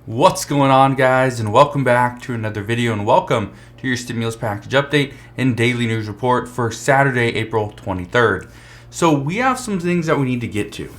What's going on, guys, and welcome back to another video, and welcome to your stimulus package update and daily news report for Saturday, April 23rd. So we have some things that we need to get to.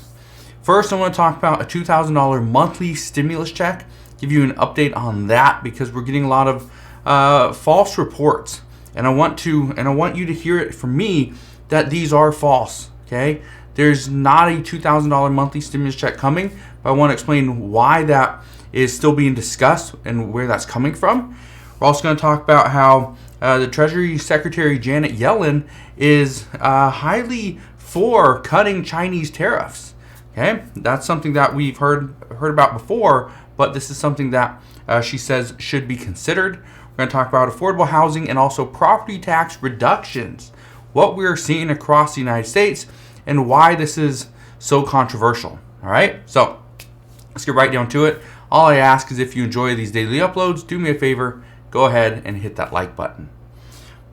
First, I want to talk about a $2,000 monthly stimulus check, give you an update on that because we're getting a lot of false reports, and I want you to hear it from me that these are false. Okay, there's not a $2,000 monthly stimulus check coming, but I want to explain why that is still being discussed and where that's coming from. We're also going to talk about how the Treasury Secretary Janet Yellen is highly for cutting Chinese tariffs. Okay, that's something that we've heard about before, but this is something that she says should be considered. We're going to talk about affordable housing and also property tax reductions, what we're seeing across the United States, and why this is so controversial. All right, so let's get right down to it. All I ask is if you enjoy these daily uploads, do me a favor, go ahead and hit that like button.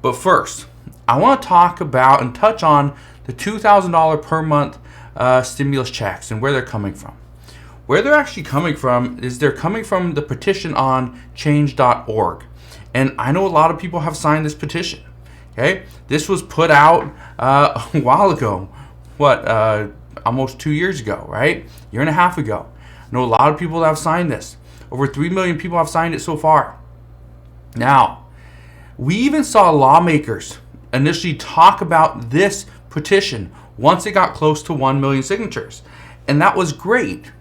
But first, I want to talk about and touch on the $2,000 per month stimulus checks and where they're coming from. Where they're actually coming from is they're coming from the petition on change.org. And I know a lot of people have signed this petition. Okay, this was put out a while ago, almost 2 years ago, right? Year and a half ago. I know a lot of people that have signed this. Over 3 million people have signed it so far. Now, we even saw lawmakers initially talk about this petition once it got close to 1 million signatures. And that was great,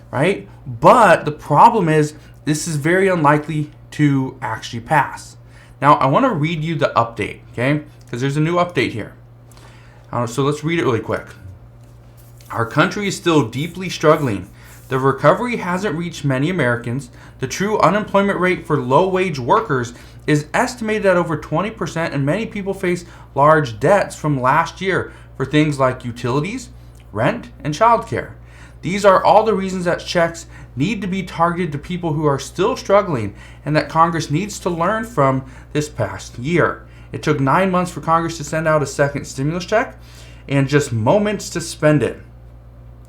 right? But the problem is this is very unlikely to actually pass. Now, I want to read you the update, okay? Because there's a new update here. So let's read it really quick. Our country is still deeply struggling. The recovery hasn't reached many Americans. The true unemployment rate for low-wage workers is estimated at over 20%, and many people face large debts from last year for things like utilities, rent, and childcare. These are all the reasons that checks need to be targeted to people who are still struggling and that Congress needs to learn from this past year. It took 9 months for Congress to send out a second stimulus check and just moments to spend it.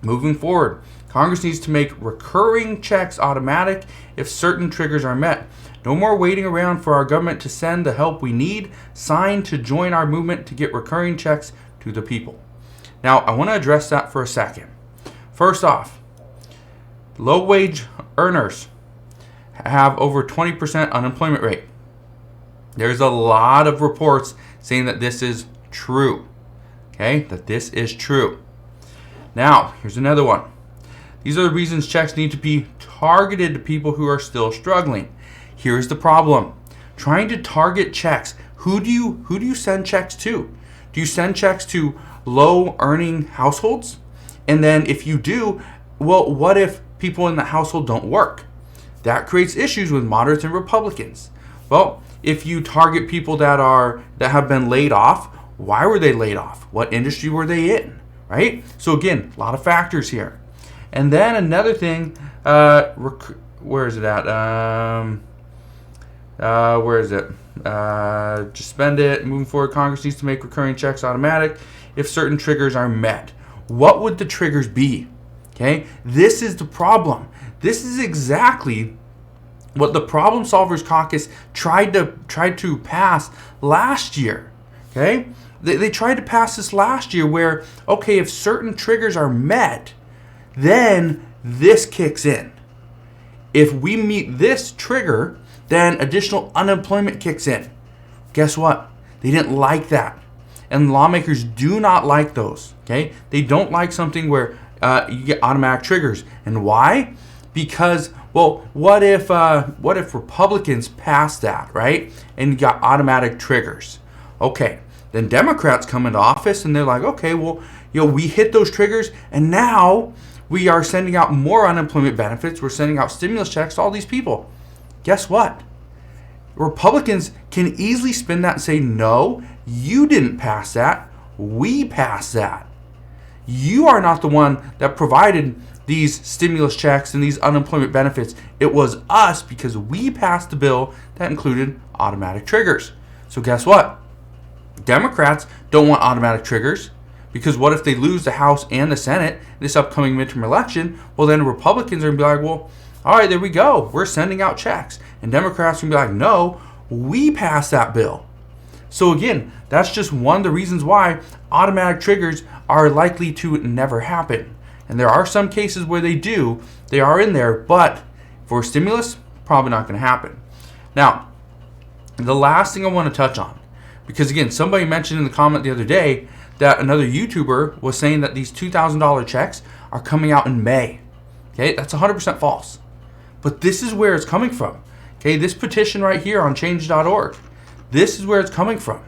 Moving forward, Congress needs to make recurring checks automatic if certain triggers are met. No more waiting around for our government to send the help we need. Sign to join our movement to get recurring checks to the people. Now, I want to address that for a second. First off, low-wage earners have over 20% unemployment rate. There's a lot of reports saying that this is true. Okay, that this is true. Now, here's another one. These are the reasons checks need to be targeted to people who are still struggling. Here's the problem. Trying to target checks. Who do you send checks to? Do you send checks to low-earning households? And then if you do, well, what if people in the household don't work? That creates issues with moderates and Republicans. Well, if you target people that have been laid off, why were they laid off? What industry were they in? Right? So again, a lot of factors here. And then another thing, where is it at? Where is it? Just spend it. Moving forward, Congress needs to make recurring checks automatic if certain triggers are met. What would the triggers be? Okay, this is the problem. This is exactly what the Problem Solvers Caucus tried to pass last year. Okay, they tried to pass this last year where, okay, if certain triggers are met, then this kicks in. If we meet this trigger, then additional unemployment kicks in. Guess what? They didn't like that. And lawmakers do not like those. Okay? They don't like something where you get automatic triggers. And why? Because, well, what if Republicans pass that, right? And you got automatic triggers. Okay. Then Democrats come into office and they're like, okay, well, we hit those triggers and now we are sending out more unemployment benefits. We're sending out stimulus checks to all these people. Guess what? Republicans can easily spin that and say, no, you didn't pass that. We passed that. You are not the one that provided these stimulus checks and these unemployment benefits. It was us because we passed the bill that included automatic triggers. So guess what? Democrats don't want automatic triggers. Because what if they lose the House and the Senate this upcoming midterm election? Well, then Republicans are going to be like, well, all right, there we go. We're sending out checks. And Democrats can be like, no, we passed that bill. So again, that's just one of the reasons why automatic triggers are likely to never happen. And there are some cases where they are in there, but for stimulus, probably not going to happen. Now, the last thing I want to touch on, because again, somebody mentioned in the comment the other day that another YouTuber was saying that these $2,000 checks are coming out in May. Okay, that's 100% false. But this is where it's coming from. Okay, this petition right here on change.org, this is where it's coming from.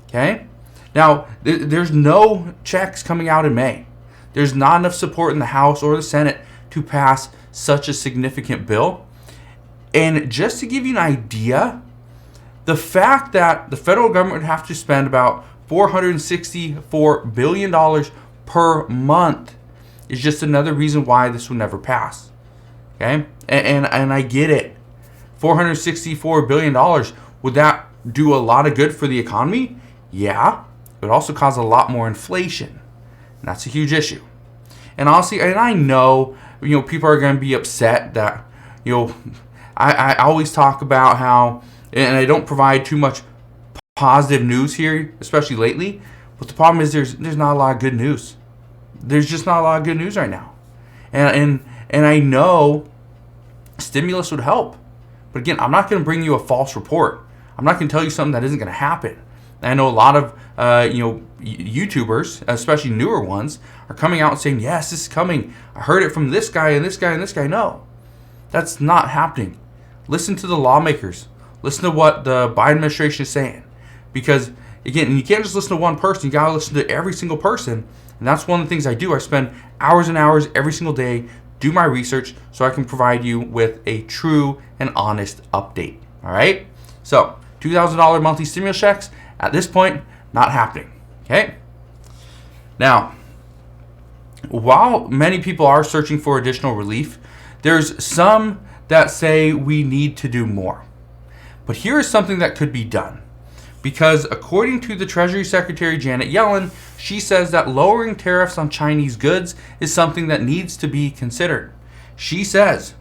Okay, now there's no checks coming out in May. There's not enough support in the House or the Senate to pass such a significant bill. And just to give you an idea, the fact that the federal government would have to spend about $464 billion per month is just another reason why this would never pass. Okay? And I get it. $464 billion, would that do a lot of good for the economy? Yeah. It would also cause a lot more inflation. And that's a huge issue. And honestly, and I know, people are going to be upset that, I always talk about how, and I don't provide too much positive news here, especially lately, but the problem is there's not a lot of good news. There's just not a lot of good news right now. And I know stimulus would help. But again, I'm not going to bring you a false report. I'm not going to tell you something that isn't going to happen. And I know a lot of YouTubers, especially newer ones, are coming out and saying, yes, this is coming. I heard it from this guy and this guy and this guy. No, that's not happening. Listen to the lawmakers. Listen to what the Biden administration is saying. Because, again, you can't just listen to one person. You got to listen to every single person. And that's one of the things I do. I spend hours and hours every single day, do my research, so I can provide you with a true and honest update. All right? So, $2,000 monthly stimulus checks, at this point, not happening. Okay? Now, while many people are searching for additional relief, there's some that say we need to do more. But here is something that could be done. Because according to the Treasury Secretary Janet Yellen, she says that lowering tariffs on Chinese goods is something that needs to be considered. She says,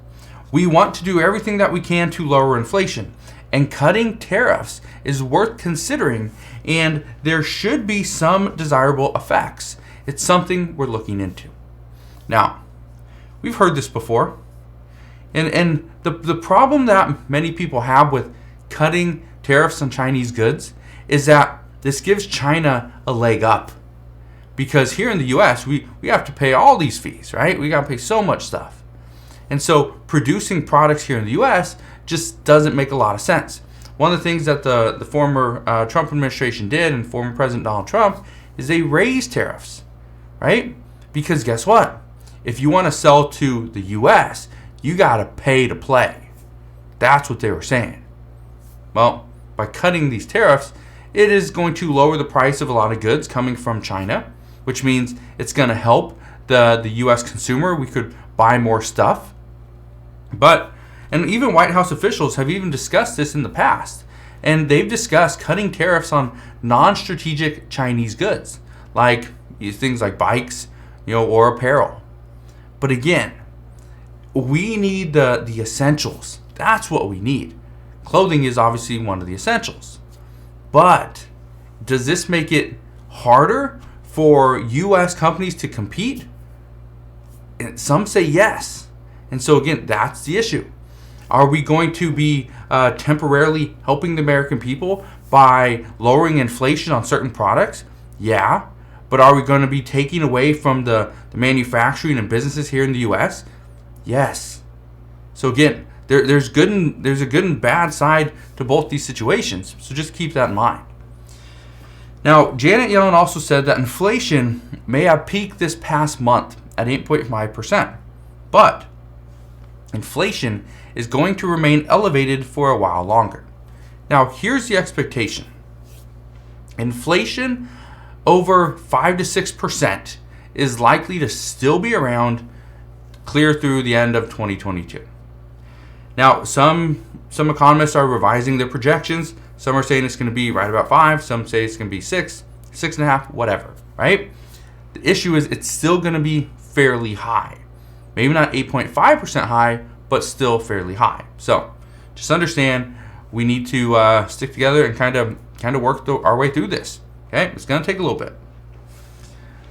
we want to do everything that we can to lower inflation, and cutting tariffs is worth considering, and there should be some desirable effects. It's something we're looking into. Now, we've heard this before, and the problem that many people have with cutting tariffs on Chinese goods is that this gives China a leg up. Because here in the US, we have to pay all these fees, right? We got to pay so much stuff. And so producing products here in the US just doesn't make a lot of sense. One of the things that the former Trump administration did, and former President Donald Trump, is they raised tariffs, right? Because guess what? If you want to sell to the US, you got to pay to play. That's what they were saying. Well, by cutting these tariffs, it is going to lower the price of a lot of goods coming from China, which means it's going to help the US consumer. We could buy more stuff. And even White House officials have even discussed this in the past. And they've discussed cutting tariffs on non-strategic Chinese goods, like things like bikes, or apparel. But again, we need the essentials. That's what we need. Clothing is obviously one of the essentials. But does this make it harder for U.S. companies to compete? And some say yes. And so again, that's the issue. Are we going to be temporarily helping the American people by lowering inflation on certain products? Yeah. But are we going to be taking away from the manufacturing and businesses here in the U.S.? Yes. So again, there's a good and bad side to both these situations. So just keep that in mind. Now, Janet Yellen also said that inflation may have peaked this past month at 8.5%, but inflation is going to remain elevated for a while longer. Now, here's the expectation. Inflation over 5 to 6% is likely to still be around clear through the end of 2022. Now, some economists are revising their projections. Some are saying it's going to be right about 5. Some say it's going to be 6, 6.5, whatever, right? The issue is it's still going to be fairly high. Maybe not 8.5% high, but still fairly high. So just understand we need to stick together and kind of work our way through this. Okay, it's going to take a little bit.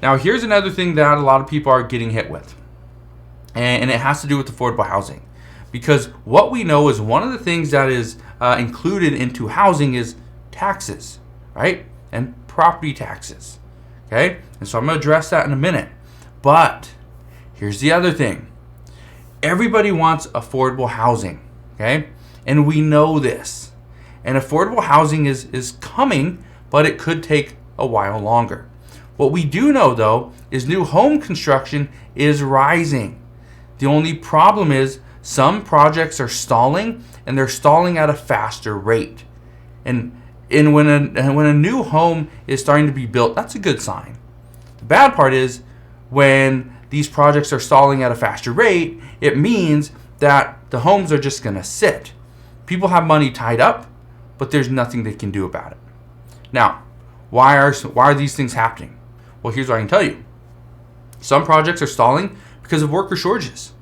Now here's another thing that a lot of people are getting hit with, and it has to do with affordable housing, because what we know is one of the things that is included into housing is taxes, right? And property taxes. Okay, and so I'm going to address that in a minute. But here's the other thing. Everybody wants affordable housing, okay? And we know this. And affordable housing is coming, but it could take a while longer. What we do know, though, is new home construction is rising. The only problem is some projects are stalling, and they're stalling at a faster rate. And when a new home is starting to be built, that's a good sign. The bad part is when these projects are stalling at a faster rate, it means that the homes are just going to sit. People have money tied up, but there's nothing they can do about it. Now, why are these things happening? Well, here's what I can tell you. Some projects are stalling because of worker shortages.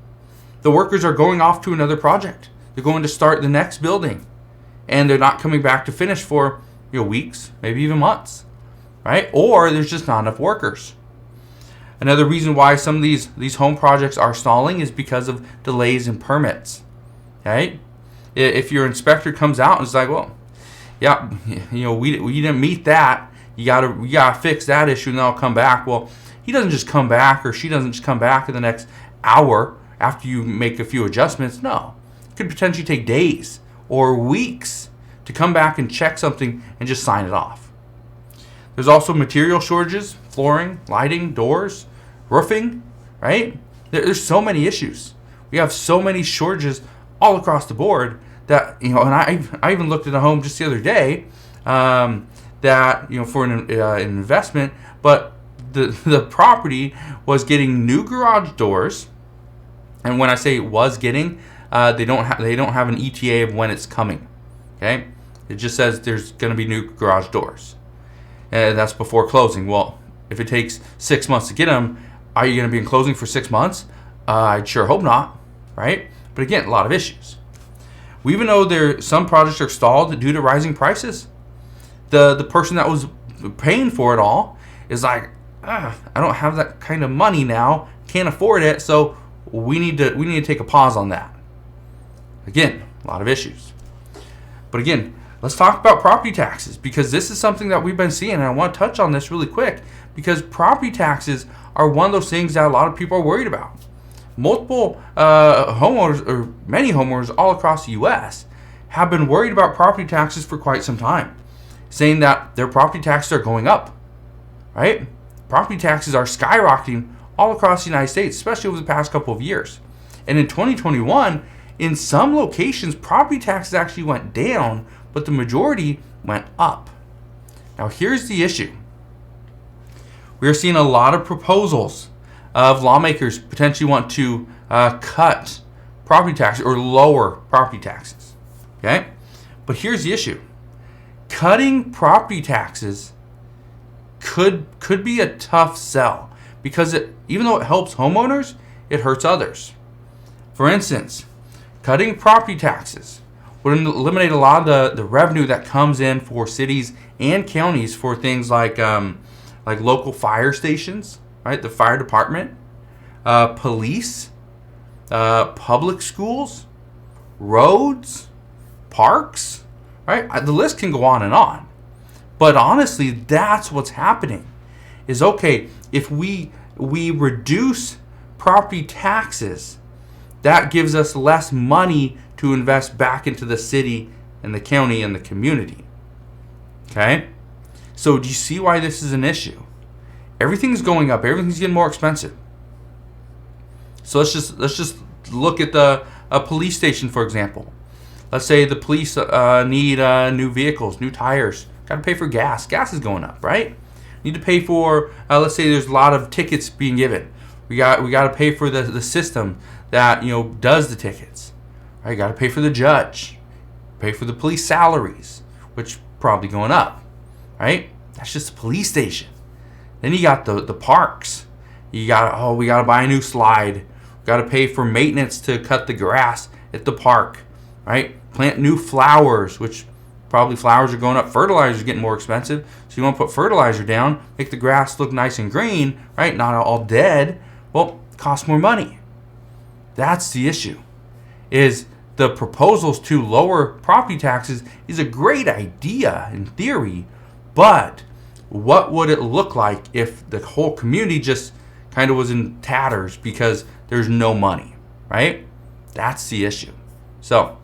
The workers are going off to another project. They're going to start the next building, and they're not coming back to finish for weeks, maybe even months, right? Or there's just not enough workers. Another reason why some of these home projects are stalling is because of delays in permits. Okay, if your inspector comes out and is like, well, yeah, we didn't meet that. You gotta fix that issue, and then I'll come back. Well, he doesn't just come back, or she doesn't just come back in the next hour after you make a few adjustments. No, it could potentially take days or weeks to come back and check something and just sign it off. There's also material shortages: flooring, lighting, doors, roofing, right? There's so many issues. We have so many shortages all across the board that, and I even looked at a home just the other day that, for an investment, but the property was getting new garage doors. And when I say was getting, they don't have an ETA of when it's coming. Okay? It just says there's going to be new garage doors. And that's before closing. Well, if it takes 6 months to get them, are you going to be in closing for 6 months? I'd sure hope not, right? But again, a lot of issues. We even know some projects are stalled due to rising prices. The person that was paying for it all is like, I don't have that kind of money now, can't afford it, so we need to take a pause on that. Again, a lot of issues. But again, let's talk about property taxes, because this is something that we've been seeing, and I want to touch on this really quick, because property taxes are one of those things that a lot of people are worried about. Multiple homeowners, or many homeowners all across the U.S., have been worried about property taxes for quite some time, saying that their property taxes are going up, right? Property taxes are skyrocketing all across the United States, especially over the past couple of years. And in 2021, in some locations, property taxes actually went down, but the majority went up. Now, here's the issue. We are seeing a lot of proposals of lawmakers potentially want to cut property taxes or lower property taxes. Okay? But here's the issue. Cutting property taxes could be a tough sell, because even though it helps homeowners, it hurts others. For instance, cutting property taxes would eliminate a lot of the revenue that comes in for cities and counties for things like local fire stations, right? The fire department, police, public schools, roads, parks, right? The list can go on and on. But honestly, that's what's happening. Is okay, if we reduce property taxes, that gives us less money to invest back into the city and the county and the community. Okay? So do you see why this is an issue? Everything's going up. Everything's getting more expensive. So let's just look at a police station, for example. Let's say the police need new vehicles, new tires. Got to pay for gas. Gas is going up, right? Need to pay for. Let's say there's a lot of tickets being given. We got to pay for the system that does the tickets. Right? Got to pay for the judge. Pay for the police salaries, which probably going up. Right? That's just a police station. Then you got the parks. We got to buy a new slide Got to pay for maintenance to cut the grass at the park, right? Plant new flowers, which probably flowers are going up. Fertilizer is getting more expensive. So you want to put fertilizer down, make the grass look nice and green, right? Not all dead. Well, it costs more money. That's the issue. Is the proposals to lower property taxes is a great idea in theory, but what would it look like if the whole community just kind of was in tatters because there's no money, right? That's the issue. So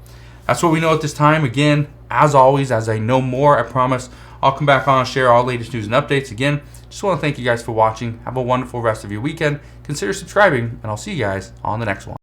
that's what we know at this time. Again, as always, as I know more, I promise I'll come back on and share all latest news and updates. Again, just want to thank you guys for watching. Have a wonderful rest of your weekend. Consider subscribing, and I'll see you guys on the next one.